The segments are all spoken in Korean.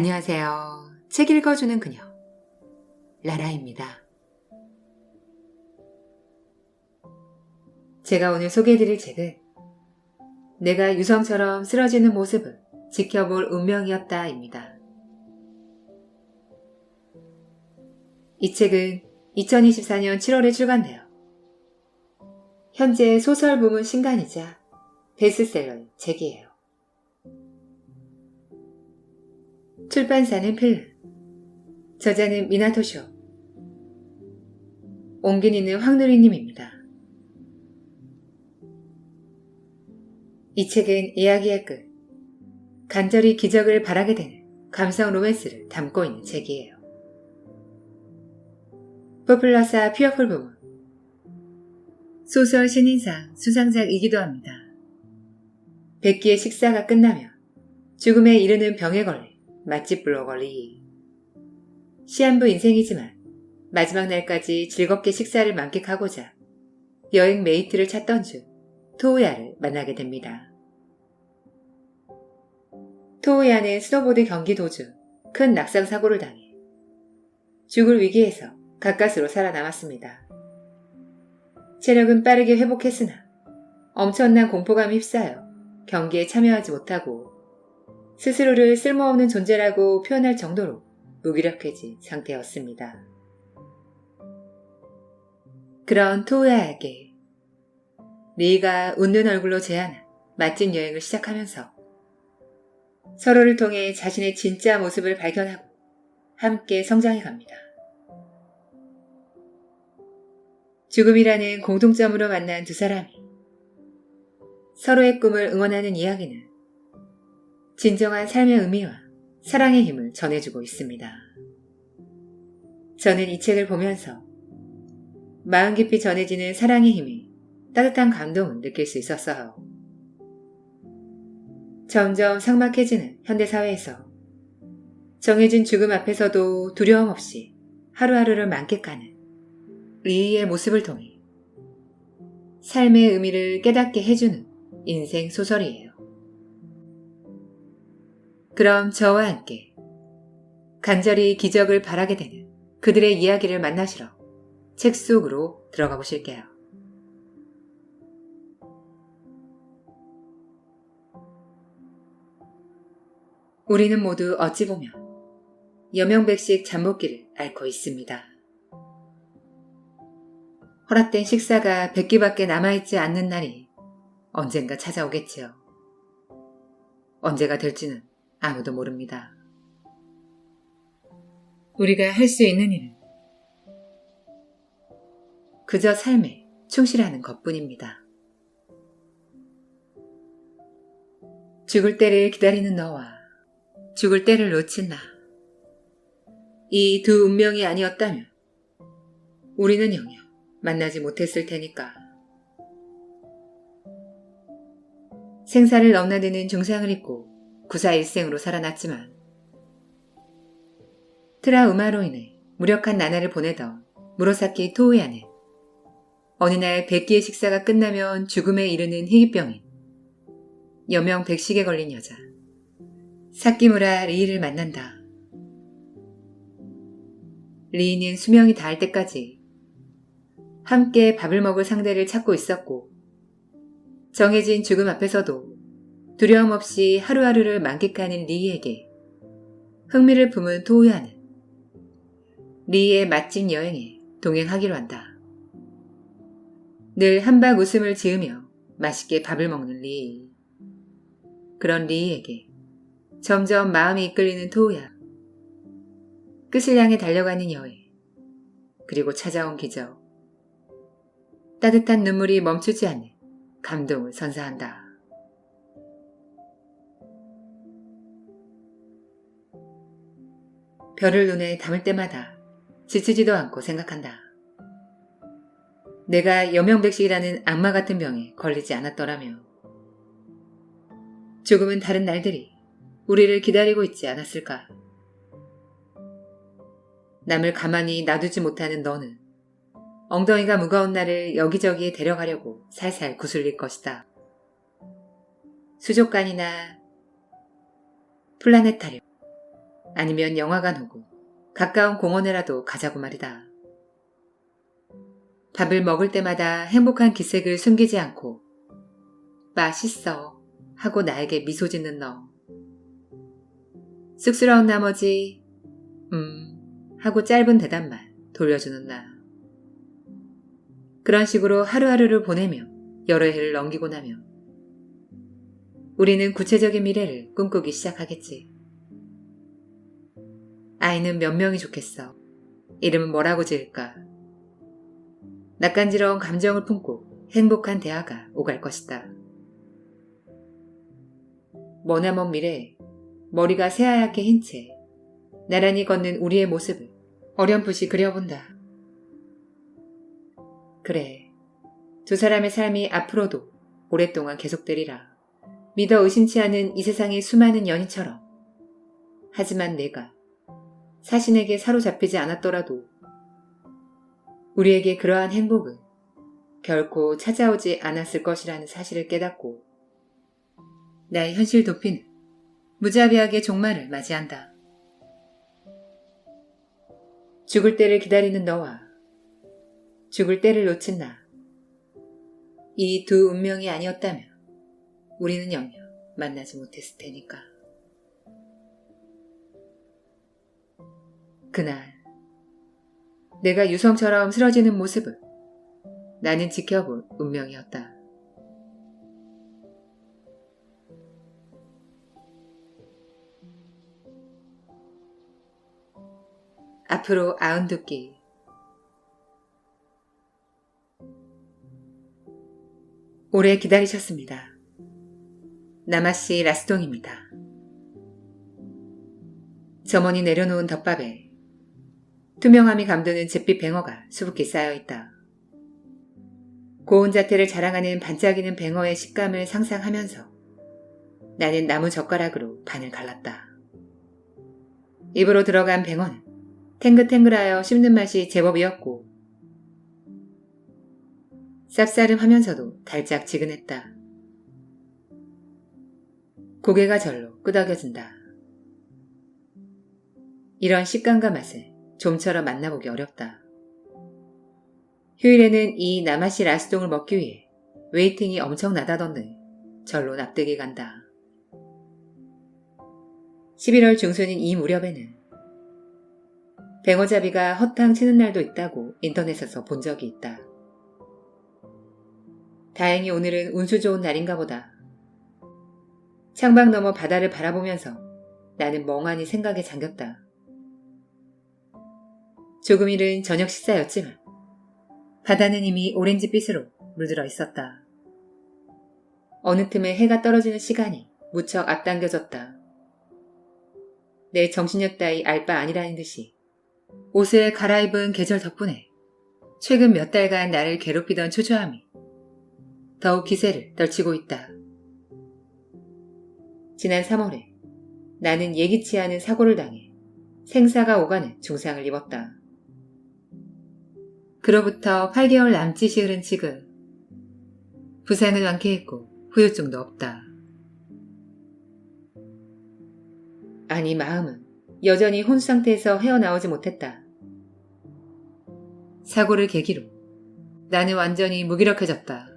안녕하세요. 책 읽어주는 그녀, 라라입니다. 제가 오늘 소개해드릴 책은 내가 유성처럼 쓰러지는 모습을 지켜볼 운명이었다입니다. 이 책은 2024년 7월에 출간되어 현재 소설 부문 신간이자 베스트셀러인 책이에요. 출판사는 필름, 저자는 미나토쇼, 옹기니는 황누리님입니다. 이 책은 이야기의 끝, 간절히 기적을 바라게 되는 감성 로맨스를 담고 있는 책이에요. 포플러사 퓨어풀 부문, 소설 신인상 수상작이기도 합니다. 100끼의 식사가 끝나면 죽음에 이르는 병에 걸린 맛집 블로거 리. 시한부 인생이지만 마지막 날까지 즐겁게 식사를 만끽하고자 여행 메이트를 찾던 중 토우야를 만나게 됩니다. 토우야는 스노보드 경기 도중 큰 낙상 사고를 당해 죽을 위기에서 가까스로 살아남았습니다. 체력은 빠르게 회복했으나 엄청난 공포감이 휩싸여 경기에 참여하지 못하고 스스로를 쓸모없는 존재라고 표현할 정도로 무기력해진 상태였습니다. 그런 토우야에게 리가 웃는 얼굴로 제안한 맛집 여행을 시작하면서 서로를 통해 자신의 진짜 모습을 발견하고 함께 성장해 갑니다. 죽음이라는 공통점으로 만난 두 사람이 서로의 꿈을 응원하는 이야기는 진정한 삶의 의미와 사랑의 힘을 전해주고 있습니다. 저는 이 책을 보면서 마음 깊이 전해지는 사랑의 힘에 따뜻한 감동을 느낄 수 있었어요. 점점 삭막해지는 현대사회에서 정해진 죽음 앞에서도 두려움 없이 하루하루를 만끽하는 리의 모습을 통해 삶의 의미를 깨닫게 해주는 인생 소설이에요. 그럼 저와 함께 간절히 기적을 바라게 되는 그들의 이야기를 만나시러 책 속으로 들어가 보실게요. 우리는 모두 어찌 보면 여명백식 잠복기를 앓고 있습니다. 허락된 식사가 100끼밖에 남아있지 않는 날이 언젠가 찾아오겠지요. 언제가 될지는 아무도 모릅니다. 우리가 할 수 있는 일은 그저 삶에 충실하는 것뿐입니다. 죽을 때를 기다리는 너와 죽을 때를 놓친 나, 이 두 운명이 아니었다면 우리는 영영 만나지 못했을 테니까. 생사를 넘나드는 중상을 입고 구사일생으로 살아났지만 트라우마로 인해 무력한 나날을 보내던 무로사키 토우야는 어느 날 100끼의 식사가 끝나면 죽음에 이르는 희귀병인 여명백식에 걸린 여자 사키무라 리이를 만난다. 리이는 수명이 닿을 때까지 함께 밥을 먹을 상대를 찾고 있었고 정해진 죽음 앞에서도 두려움 없이 하루하루를 만끽하는 리에게 흥미를 품은 토우야는 리의 맛집 여행에 동행하기로 한다. 늘 한박 웃음을 지으며 맛있게 밥을 먹는 리. 그런 리에게 점점 마음이 이끌리는 토우야. 끝을 향해 달려가는 여행, 그리고 찾아온 기적. 따뜻한 눈물이 멈추지 않는 감동을 선사한다. 별을 눈에 담을 때마다 지치지도 않고 생각한다. 내가 여명백식이라는 악마 같은 병에 걸리지 않았더라면 조금은 다른 날들이 우리를 기다리고 있지 않았을까. 남을 가만히 놔두지 못하는 너는 엉덩이가 무거운 나를 여기저기에 데려가려고 살살 구슬릴 것이다. 수족관이나 플라네타리움, 아니면 영화관 오고 가까운 공원에라도 가자고 말이다. 밥을 먹을 때마다 행복한 기색을 숨기지 않고 맛있어 하고 나에게 미소 짓는 너. 쑥스러운 나머지 하고 짧은 대답만 돌려주는 나. 그런 식으로 하루하루를 보내며 여러 해를 넘기고 나면 우리는 구체적인 미래를 꿈꾸기 시작하겠지. 아이는 몇 명이 좋겠어. 이름은 뭐라고 지을까? 낯간지러운 감정을 품고 행복한 대화가 오갈 것이다. 머나먼 미래에 머리가 새하얗게 흰 채 나란히 걷는 우리의 모습을 어렴풋이 그려본다. 그래, 두 사람의 삶이 앞으로도 오랫동안 계속되리라. 믿어 의심치 않은 이 세상의 수많은 연인처럼. 하지만 내가 사신에게 사로잡히지 않았더라도 우리에게 그러한 행복은 결코 찾아오지 않았을 것이라는 사실을 깨닫고 나의 현실 도피는 무자비하게 종말을 맞이한다. 죽을 때를 기다리는 너와 죽을 때를 놓친 나. 이 두 운명이 아니었다면 우리는 영영 만나지 못했을 테니까. 그날 내가 유성처럼 쓰러지는 모습을 나는 지켜볼 운명이었다. 앞으로 92끼. 오래 기다리셨습니다. 나마씨 라스동입니다. 점원이 내려놓은 덮밥에 투명함이 감도는 잿빛 뱅어가 수북히 쌓여있다. 고운 자태를 자랑하는 반짝이는 뱅어의 식감을 상상하면서 나는 나무 젓가락으로 반을 갈랐다. 입으로 들어간 뱅어는 탱글탱글하여 씹는 맛이 제법이었고 쌉싸름하면서도 달짝지근했다. 고개가 절로 끄덕여진다. 이런 식감과 맛을 좀처럼 만나보기 어렵다. 휴일에는 이 나마씨 라스동을 먹기 위해 웨이팅이 엄청나다던데 절로 납득이 간다. 11월 중순인 이 무렵에는 뱅어잡이가 허탕 치는 날도 있다고 인터넷에서 본 적이 있다. 다행히 오늘은 운수 좋은 날인가 보다. 창밖 너머 바다를 바라보면서 나는 멍하니 생각에 잠겼다. 조금 이른 저녁 식사였지만 바다는 이미 오렌지빛으로 물들어 있었다. 어느 틈에 해가 떨어지는 시간이 무척 앞당겨졌다. 내 정신력 따위 알 바 아니라는 듯이 옷을 갈아입은 계절 덕분에 최근 몇 달간 나를 괴롭히던 초조함이 더욱 기세를 떨치고 있다. 지난 3월에 나는 예기치 않은 사고를 당해 생사가 오가는 중상을 입었다. 그로부터 8개월 남짓이 흐른 지금 부상은 완쾌했고 후유증도 없다. 아니 마음은 여전히 혼수 상태에서 헤어나오지 못했다. 사고를 계기로 나는 완전히 무기력해졌다.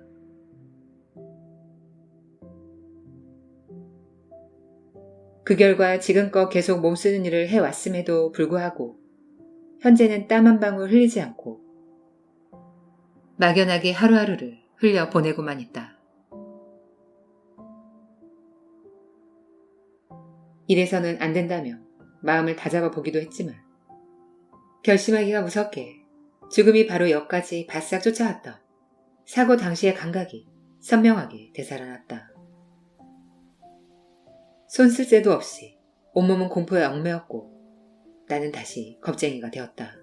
그 결과 지금껏 계속 몸쓰는 일을 해왔음에도 불구하고 현재는 땀 한 방울 흘리지 않고 막연하게 하루하루를 흘려 보내고만 있다. 이래서는 안 된다며 마음을 다잡아 보기도 했지만 결심하기가 무섭게 죽음이 바로 역까지 바싹 쫓아왔던 사고 당시의 감각이 선명하게 되살아났다. 손 쓸 새도 없이 온몸은 공포에 얽매였고 나는 다시 겁쟁이가 되었다.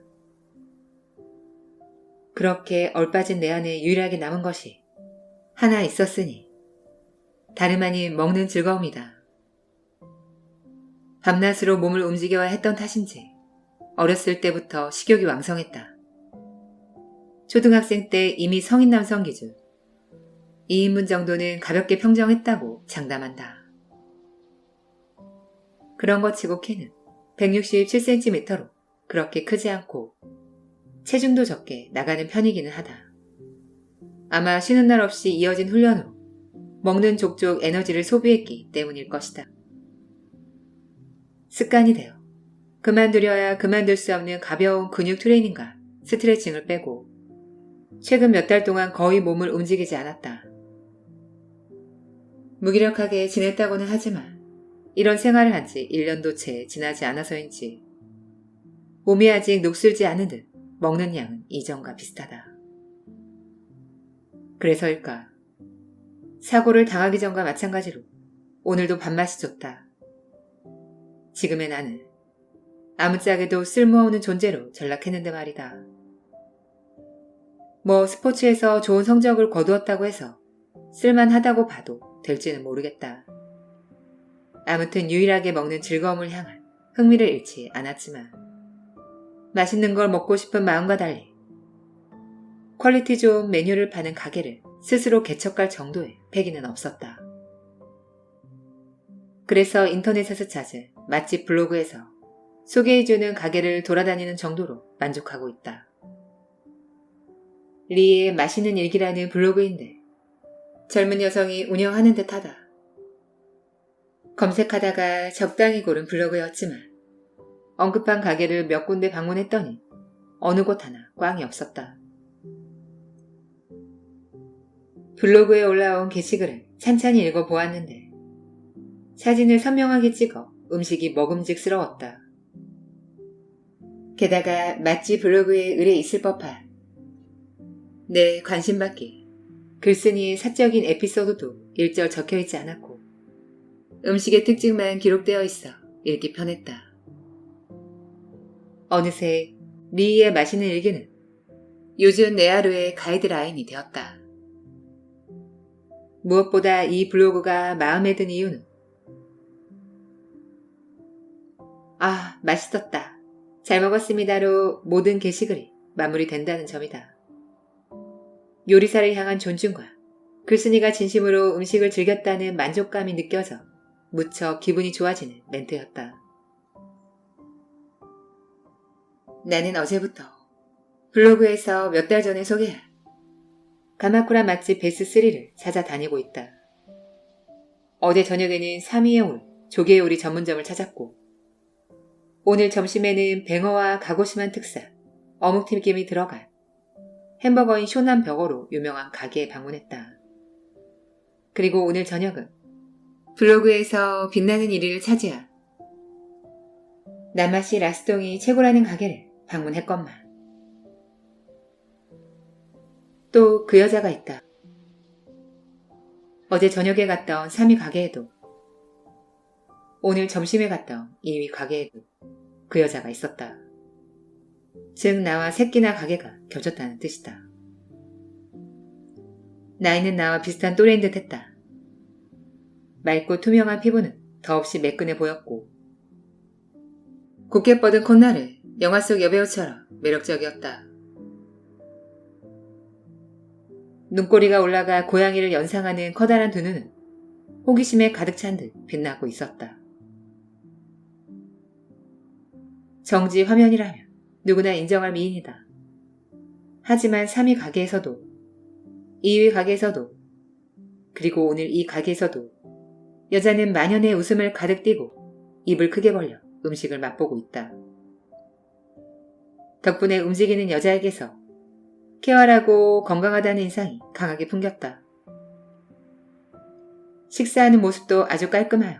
그렇게 얼빠진 내 안에 유일하게 남은 것이 하나 있었으니 다름 아닌 먹는 즐거움이다. 밤낮으로 몸을 움직여야 했던 탓인지 어렸을 때부터 식욕이 왕성했다. 초등학생 때 이미 성인 남성 기준 2인분 정도는 가볍게 평정했다고 장담한다. 그런 것 치고 걔는 167cm로 그렇게 크지 않고 체중도 적게 나가는 편이기는 하다. 아마 쉬는 날 없이 이어진 훈련으로 먹는 족족 에너지를 소비했기 때문일 것이다. 습관이 되어 그만두려야 그만둘 수 없는 가벼운 근육 트레이닝과 스트레칭을 빼고 최근 몇 달 동안 거의 몸을 움직이지 않았다. 무기력하게 지냈다고는 하지만 이런 생활을 한 지 1년도 채 지나지 않아서인지 몸이 아직 녹슬지 않은 듯 먹는 양은 이전과 비슷하다. 그래서일까? 사고를 당하기 전과 마찬가지로 오늘도 밥맛이 좋다. 지금의 나는 아무짝에도 쓸모없는 존재로 전락했는데 말이다. 뭐 스포츠에서 좋은 성적을 거두었다고 해서 쓸만하다고 봐도 될지는 모르겠다. 아무튼 유일하게 먹는 즐거움을 향한 흥미를 잃지 않았지만 맛있는 걸 먹고 싶은 마음과 달리 퀄리티 좋은 메뉴를 파는 가게를 스스로 개척할 정도의 패기는 없었다. 그래서 인터넷에서 찾은 맛집 블로그에서 소개해주는 가게를 돌아다니는 정도로 만족하고 있다. 리의 맛있는 일기라는 블로그인데 젊은 여성이 운영하는 듯하다. 검색하다가 적당히 고른 블로그였지만 언급한 가게를 몇 군데 방문했더니 어느 곳 하나 꽝이 없었다. 블로그에 올라온 게시글을 찬찬히 읽어보았는데 사진을 선명하게 찍어 음식이 먹음직스러웠다. 게다가 맛집 블로그에 의뢰 있을 법한 내 관심받기 글쓴이의 사적인 에피소드도 일절 적혀있지 않았고 음식의 특징만 기록되어 있어 읽기 편했다. 어느새 리의 맛있는 일기는 요즘 내 하루의 가이드라인이 되었다. 무엇보다 이 블로그가 마음에 든 이유는 아, 맛있었다. 잘 먹었습니다로 모든 게시글이 마무리된다는 점이다. 요리사를 향한 존중과 글쓴이가 진심으로 음식을 즐겼다는 만족감이 느껴져 무척 기분이 좋아지는 멘트였다. 나는 어제부터 블로그에서 몇 달 전에 소개한 가마쿠라 맛집 베스트3를 찾아다니고 있다. 어제 저녁에는 사미에 올 조개 요리 전문점을 찾았고 오늘 점심에는 뱅어와 가고시만 특산 어묵튀김이 들어간 햄버거인 쇼남버거로 유명한 가게에 방문했다. 그리고 오늘 저녁은 블로그에서 빛나는 1위를 차지한 남아시 라스동이 최고라는 가게를 방문했건만 또 그 여자가 있다. 어제 저녁에 갔던 3위 가게에도 오늘 점심에 갔던 2위 가게에도 그 여자가 있었다. 즉 나와 새끼나 가게가 겹쳤다는 뜻이다. 나이는 나와 비슷한 또래인 듯 했다. 맑고 투명한 피부는 더없이 매끈해 보였고 곱게 뻗은 콧날은 영화 속 여배우처럼 매력적이었다. 눈꼬리가 올라가 고양이를 연상하는 커다란 두 눈은 호기심에 가득 찬 듯 빛나고 있었다. 정지 화면이라면 누구나 인정할 미인이다. 하지만 3위 가게에서도 2위 가게에서도 그리고 오늘 이 가게에서도 여자는 만연의 웃음을 가득 띠고 입을 크게 벌려 음식을 맛보고 있다. 덕분에 움직이는 여자에게서 쾌활하고 건강하다는 인상이 강하게 풍겼다. 식사하는 모습도 아주 깔끔하여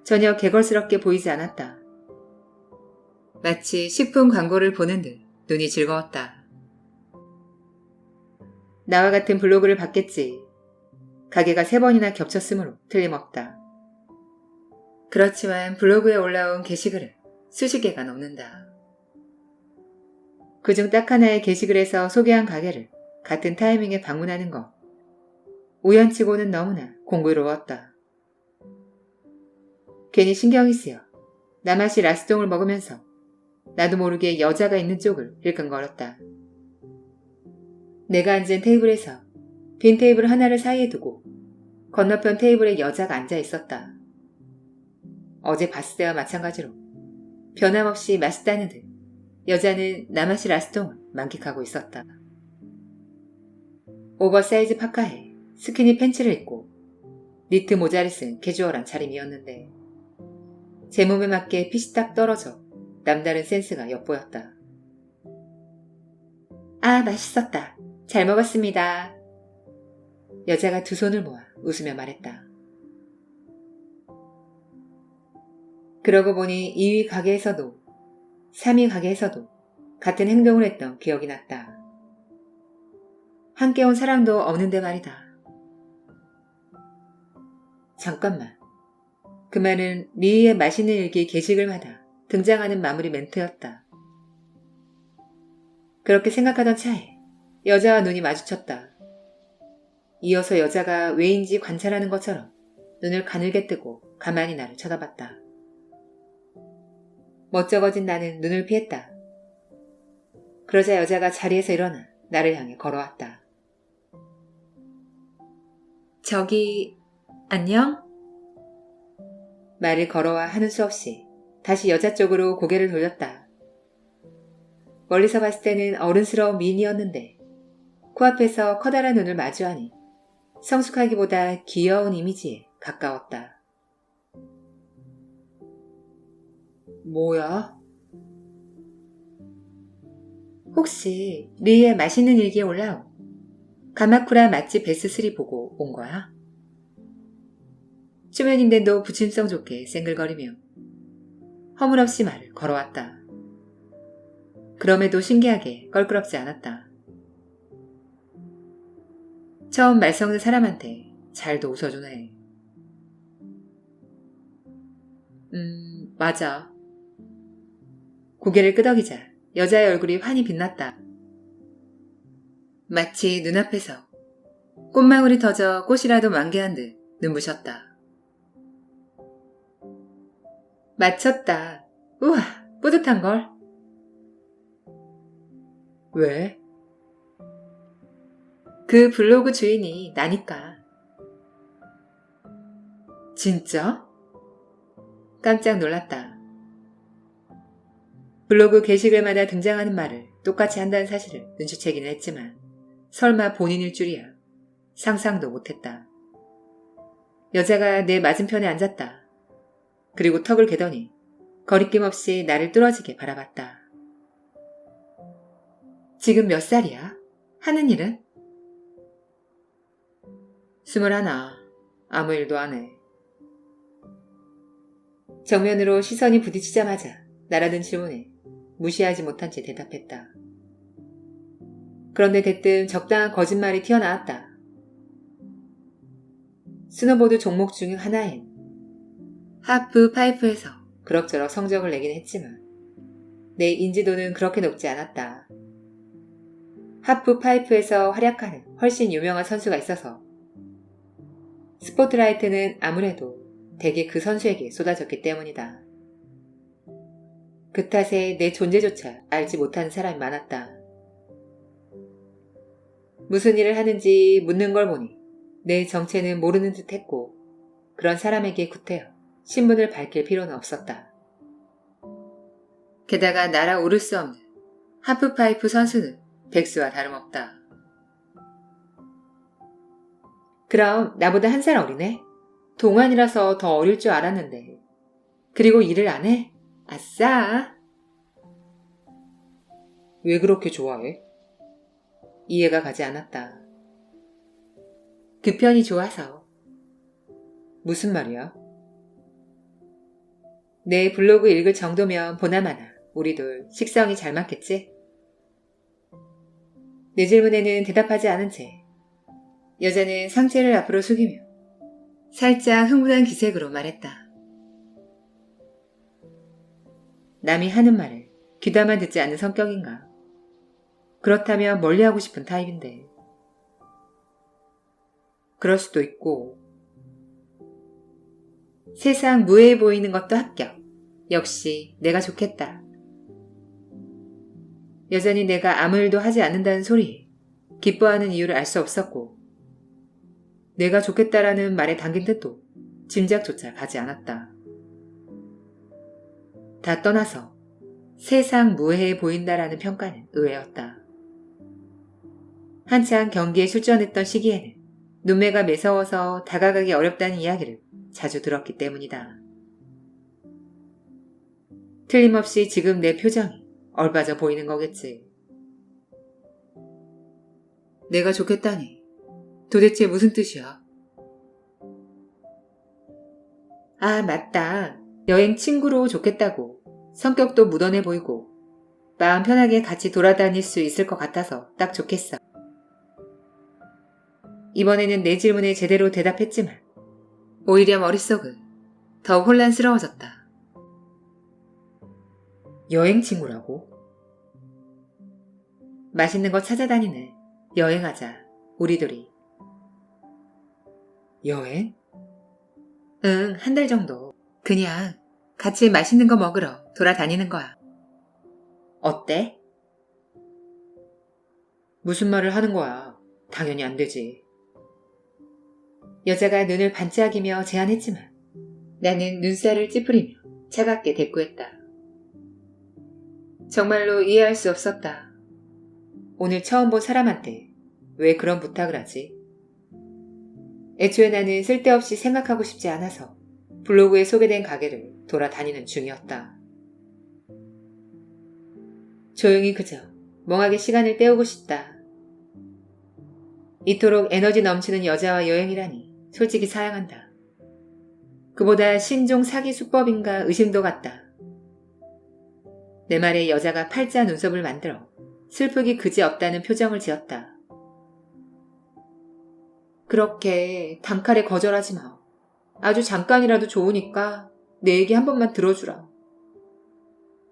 전혀 개걸스럽게 보이지 않았다. 마치 식품 광고를 보는 듯 눈이 즐거웠다. 나와 같은 블로그를 봤겠지. 가게가 3번이나 겹쳤으므로 틀림없다. 그렇지만 블로그에 올라온 게시글은 수십 개가 넘는다. 그중 딱 하나의 게시글에서 소개한 가게를 같은 타이밍에 방문하는 것. 우연치고는 너무나 공교로웠다. 괜히 신경이 쓰여 남아시 라스동을 먹으면서 나도 모르게 여자가 있는 쪽을 일끈거렸다. 내가 앉은 테이블에서 빈 테이블 하나를 사이에 두고 건너편 테이블에 여자가 앉아 있었다. 어제 봤을 때와 마찬가지로 변함없이 맛있다는 듯 여자는 나마시 라스통을 만끽하고 있었다. 오버사이즈 파카에 스키니 팬츠를 입고 니트 모자를 쓴 캐주얼한 차림이었는데 제 몸에 맞게 핏이 딱 떨어져 남다른 센스가 엿보였다. 아, 맛있었다. 잘 먹었습니다. 여자가 두 손을 모아 웃으며 말했다. 그러고 보니 2위 가게에서도 3위 가게에서도 같은 행동을 했던 기억이 났다. 함께 온 사람도 없는데 말이다. 잠깐만. 그 말은 리의 맛있는 일기 게시글마다 등장하는 마무리 멘트였다. 그렇게 생각하던 차에 여자와 눈이 마주쳤다. 이어서 여자가 왜인지 관찰하는 것처럼 눈을 가늘게 뜨고 가만히 나를 쳐다봤다. 멋쩍어진 나는 눈을 피했다. 그러자 여자가 자리에서 일어나 나를 향해 걸어왔다. 저기, 안녕? 말을 걸어와 하는 수 없이 다시 여자 쪽으로 고개를 돌렸다. 멀리서 봤을 때는 어른스러운 미인이었는데 코앞에서 커다란 눈을 마주하니 성숙하기보다 귀여운 이미지에 가까웠다. 뭐야? 혹시 리의 맛있는 일기에 올라온 가마쿠라 맛집 베스트3 보고 온 거야? 초면인데도 부침성 좋게 쌩글거리며 허물없이 말을 걸어왔다. 그럼에도 신기하게 껄끄럽지 않았다. 처음 말 섞는 사람한테 잘도 웃어주네. 맞아. 고개를 끄덕이자 여자의 얼굴이 환히 빛났다. 마치 눈앞에서 꽃망울이 터져 꽃이라도 만개한 듯 눈부셨다. 맞췄다. 우와, 뿌듯한걸. 왜? 그 블로그 주인이 나니까. 진짜? 깜짝 놀랐다. 블로그 게시글마다 등장하는 말을 똑같이 한다는 사실을 눈치채기는 했지만 설마 본인일 줄이야. 상상도 못했다. 여자가 내 맞은편에 앉았다. 그리고 턱을 개더니 거리낌 없이 나를 뚫어지게 바라봤다. 지금 몇 살이야? 하는 일은? 21. 아무 일도 안 해. 정면으로 시선이 부딪히자마자 날아든 질문에 무시하지 못한 채 대답했다. 그런데 대뜸 적당한 거짓말이 튀어나왔다. 스노보드 종목 중 하나인 하프 파이프에서 그럭저럭 성적을 내긴 했지만 내 인지도는 그렇게 높지 않았다. 하프 파이프에서 활약하는 훨씬 유명한 선수가 있어서 스포트라이트는 아무래도 대개 그 선수에게 쏟아졌기 때문이다. 그 탓에 내 존재조차 알지 못하는 사람이 많았다. 무슨 일을 하는지 묻는 걸 보니 내 정체는 모르는 듯 했고 그런 사람에게 구태여 신분을 밝힐 필요는 없었다. 게다가 날아오를 수 없는 하프파이프 선수는 백수와 다름없다. 그럼 나보다 한 살 어리네? 동안이라서 더 어릴 줄 알았는데. 그리고 일을 안 해? 아싸! 왜 그렇게 좋아해? 이해가 가지 않았다. 그 편이 좋아서. 무슨 말이야? 내 블로그 읽을 정도면 보나마나 우리 둘 식성이 잘 맞겠지? 내 질문에는 대답하지 않은 채 여자는 상체를 앞으로 숙이며 살짝 흥분한 기색으로 말했다. 남이 하는 말을 귀담아 듣지 않는 성격인가? 그렇다면 멀리하고 싶은 타입인데. 그럴 수도 있고. 세상 무해해 보이는 것도 합격. 역시 내가 좋겠다. 여전히 내가 아무 일도 하지 않는다는 소리에 기뻐하는 이유를 알 수 없었고 내가 좋겠다라는 말에 담긴 뜻도 짐작조차 가지 않았다. 다 떠나서 세상 무해해 보인다라는 평가는 의외였다. 한창 경기에 출전했던 시기에는 눈매가 매서워서 다가가기 어렵다는 이야기를 자주 들었기 때문이다. 틀림없이 지금 내 표정이 얼빠져 보이는 거겠지. 내가 좋겠다니. 도대체 무슨 뜻이야? 아, 맞다. 여행 친구로 좋겠다고. 성격도 무던해 보이고 마음 편하게 같이 돌아다닐 수 있을 것 같아서 딱 좋겠어. 이번에는 내 질문에 제대로 대답했지만 오히려 머릿속은 더 혼란스러워졌다. 여행 친구라고? 맛있는 거 찾아다니네. 여행하자. 우리 둘이. 여행? 응, 한 달 정도. 그냥 같이 맛있는 거 먹으러 돌아다니는 거야. 어때? 무슨 말을 하는 거야? 당연히 안 되지. 여자가 눈을 반짝이며 제안했지만 나는 눈살을 찌푸리며 차갑게 대꾸했다. 정말로 이해할 수 없었다. 오늘 처음 본 사람한테 왜 그런 부탁을 하지? 애초에 나는 쓸데없이 생각하고 싶지 않아서 블로그에 소개된 가게를 돌아다니는 중이었다. 조용히 그저 멍하게 시간을 때우고 싶다. 이토록 에너지 넘치는 여자와 여행이라니 솔직히 사양한다. 그보다 신종 사기 수법인가 의심도 갔다. 내 말에 여자가 팔자 눈썹을 만들어 슬프기 그지없다는 표정을 지었다. 그렇게 단칼에 거절하지 마. 아주 잠깐이라도 좋으니까 내 얘기 한 번만 들어주라.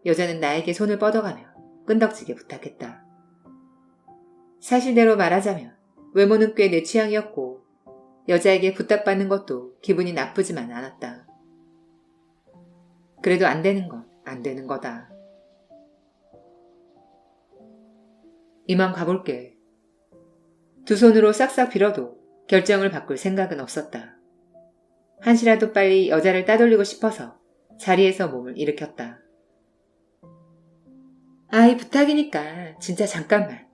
여자는 나에게 손을 뻗어가며 끈덕지게 부탁했다. 사실대로 말하자면 외모는 꽤 내 취향이었고 여자에게 부탁받는 것도 기분이 나쁘지만 않았다. 그래도 안 되는 건 안 되는 거다. 이만 가볼게. 두 손으로 싹싹 빌어도 결정을 바꿀 생각은 없었다. 한시라도 빨리 여자를 따돌리고 싶어서 자리에서 몸을 일으켰다. 아이, 부탁이니까 진짜 잠깐만.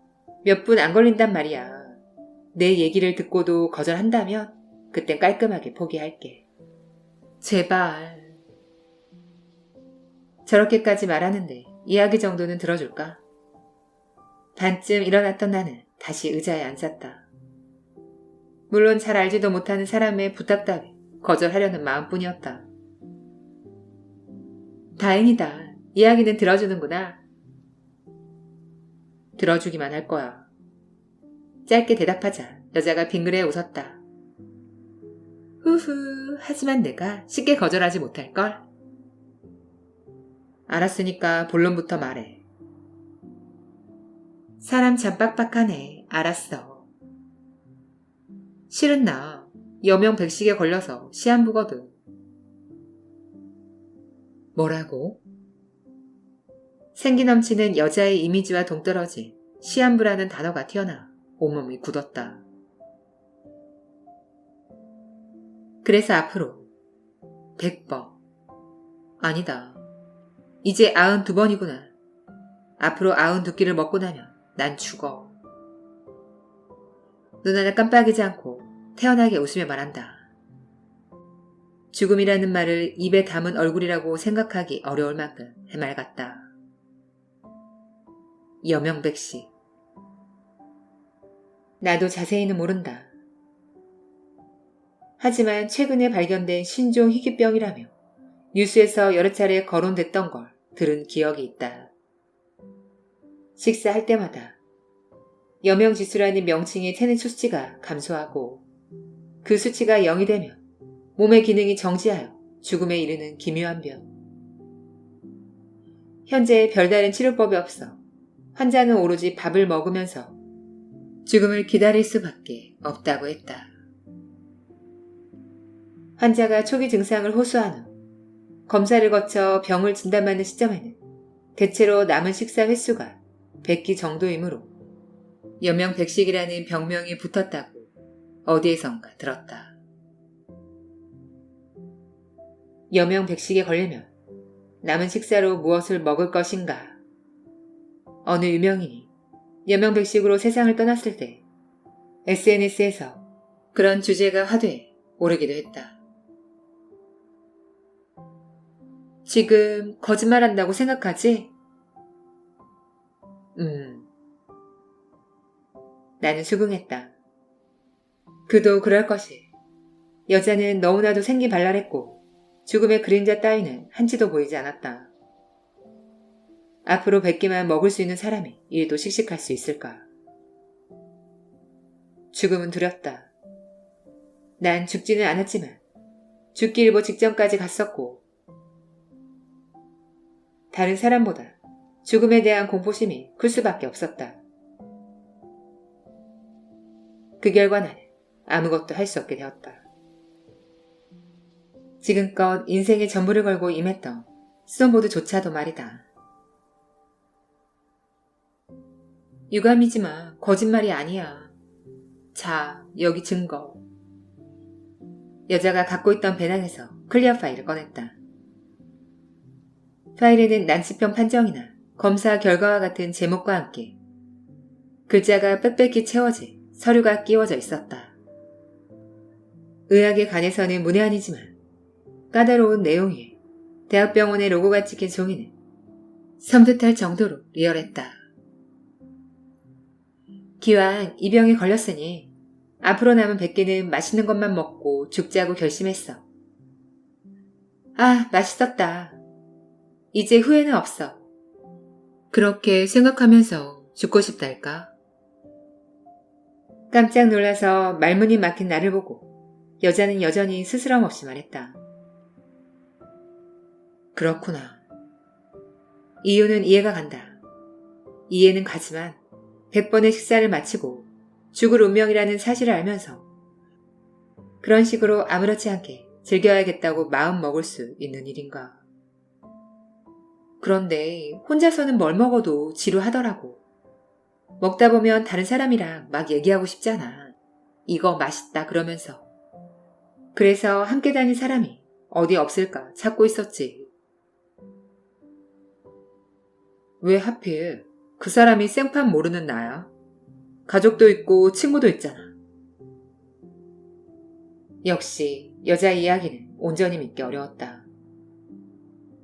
몇 분 안 걸린단 말이야. 내 얘기를 듣고도 거절한다면 그땐 깔끔하게 포기할게. 제발. 저렇게까지 말하는데 이야기 정도는 들어줄까? 반쯤 일어났던 나는 다시 의자에 앉았다. 물론 잘 알지도 못하는 사람의 부탁 따위 거절하려는 마음뿐이었다. 다행이다. 이야기는 들어주는구나. 들어주기만 할 거야. 짧게 대답하자 여자가 빙그레 웃었다. 후후, 하지만 내가 쉽게 거절하지 못할걸? 알았으니까 본론부터 말해. 사람 참 빡빡하네. 알았어. 실은 나 여명백식에 걸려서 시한부거든. 뭐라고? 생기 넘치는 여자의 이미지와 동떨어진 시한부라는 단어가 튀어나 온몸이 굳었다. 그래서 앞으로 100번. 아니다. 이제 92번이구나. 앞으로 92끼를 먹고 나면 난 죽어. 눈 하나 깜빡이지 않고 태연하게 웃으며 말한다. 죽음이라는 말을 입에 담은 얼굴이라고 생각하기 어려울 만큼 해맑았다. 여명백식. 나도 자세히는 모른다. 하지만 최근에 발견된 신종 희귀병이라며 뉴스에서 여러 차례 거론됐던 걸 들은 기억이 있다. 식사할 때마다 여명지수라는 명칭의 체내 수치가 감소하고 그 수치가 0이 되면 몸의 기능이 정지하여 죽음에 이르는 기묘한 병. 현재 별다른 치료법이 없어 환자는 오로지 밥을 먹으면서 죽음을 기다릴 수밖에 없다고 했다. 환자가 초기 증상을 호소한 후 검사를 거쳐 병을 진단받는 시점에는 대체로 남은 식사 횟수가 100끼 정도이므로 여명백식이라는 병명이 붙었다고 어디에선가 들었다. 여명백식에 걸리면 남은 식사로 무엇을 먹을 것인가. 어느 유명인이 여명백식으로 세상을 떠났을 때 SNS에서 그런 주제가 화두에 오르기도 했다. 지금 거짓말한다고 생각하지? 나는 수긍했다. 그도 그럴 것이. 여자는 너무나도 생기발랄했고 죽음의 그림자 따위는 한치도 보이지 않았다. 앞으로 100개만 먹을 수 있는 사람이 이리도 씩씩할 수 있을까? 죽음은 두렵다. 난 죽지는 않았지만 죽기 일보 직전까지 갔었고 다른 사람보다 죽음에 대한 공포심이 클 수밖에 없었다. 그 결과 나는 아무것도 할 수 없게 되었다. 지금껏 인생의 전부를 걸고 임했던 스노보드조차도 말이다. 유감이지만 거짓말이 아니야. 자, 여기 증거. 여자가 갖고 있던 배낭에서 클리어 파일을 꺼냈다. 파일에는 난치병 판정이나 검사 결과와 같은 제목과 함께 글자가 빽빽히 채워진 서류가 끼워져 있었다. 의학에 관해서는 문외한이지만 까다로운 내용에 대학병원의 로고가 찍힌 종이는 섬뜩할 정도로 리얼했다. 기왕 이 병에 걸렸으니 앞으로 남은 100개는 맛있는 것만 먹고 죽자고 결심했어. 아, 맛있었다. 이제 후회는 없어. 그렇게 생각하면서 죽고 싶달까? 깜짝 놀라서 말문이 막힌 나를 보고 여자는 여전히 스스럼 없이 말했다. 그렇구나. 이유는 이해가 간다. 이해는 가지만 100번의 식사를 마치고 죽을 운명이라는 사실을 알면서 그런 식으로 아무렇지 않게 즐겨야겠다고 마음 먹을 수 있는 일인가. 그런데 혼자서는 뭘 먹어도 지루하더라고. 먹다 보면 다른 사람이랑 막 얘기하고 싶잖아. 이거 맛있다 그러면서. 그래서 함께 다닌 사람이 어디 없을까 찾고 있었지. 왜 하필 그 사람이 생판 모르는 나야? 가족도 있고 친구도 있잖아. 역시 여자 이야기는 온전히 믿기 어려웠다.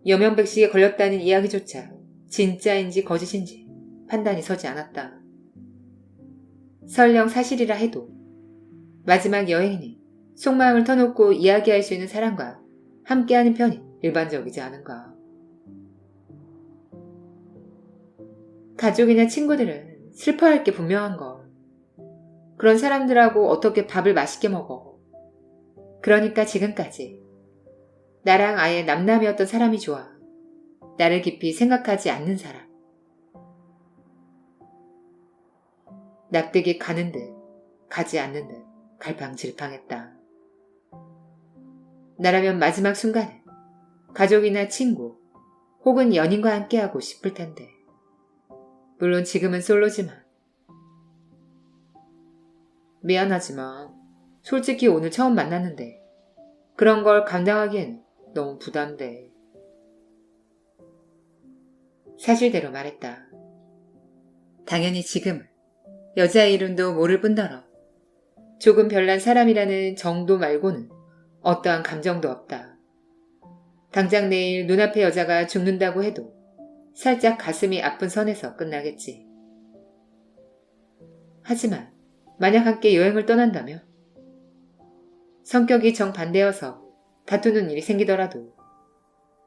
여명백식에 걸렸다는 이야기조차 진짜인지 거짓인지 판단이 서지 않았다. 설령 사실이라 해도 마지막 여행이니 속마음을 터놓고 이야기할 수 있는 사람과 함께하는 편이 일반적이지 않은가. 가족이나 친구들은 슬퍼할 게 분명한 걸. 그런 사람들하고 어떻게 밥을 맛있게 먹어. 그러니까 지금까지 나랑 아예 남남이었던 사람이 좋아. 나를 깊이 생각하지 않는 사람. 납득이 가는 듯 가지 않는 듯 갈팡질팡했다. 나라면 마지막 순간은 가족이나 친구 혹은 연인과 함께하고 싶을 텐데. 물론 지금은 솔로지만. 미안하지만 솔직히 오늘 처음 만났는데 그런 걸 감당하기엔 너무 부담돼. 사실대로 말했다. 당연히 지금은 여자의 이름도 모를 뿐더러 조금 별난 사람이라는 정도 말고는 어떠한 감정도 없다. 당장 내일 눈앞의 여자가 죽는다고 해도 살짝 가슴이 아픈 선에서 끝나겠지. 하지만 만약 함께 여행을 떠난다면 성격이 정반대여서 다투는 일이 생기더라도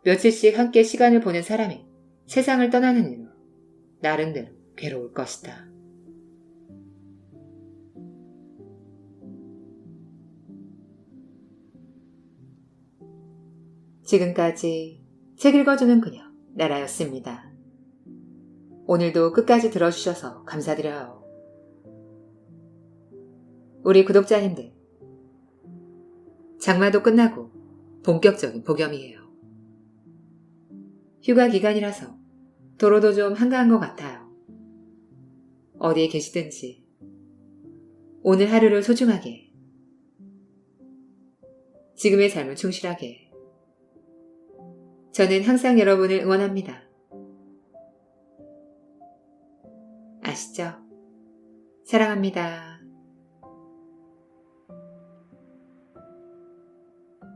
며칠씩 함께 시간을 보낸 사람이 세상을 떠나는 일은 나름대로 괴로울 것이다. 지금까지 책 읽어주는 그녀 나라였습니다. 오늘도 끝까지 들어주셔서 감사드려요. 우리 구독자님들, 장마도 끝나고 본격적인 폭염이에요. 휴가 기간이라서 도로도 좀 한가한 것 같아요. 어디에 계시든지 오늘 하루를 소중하게, 지금의 삶을 충실하게 저는 항상 여러분을 응원합니다. 아시죠? 사랑합니다.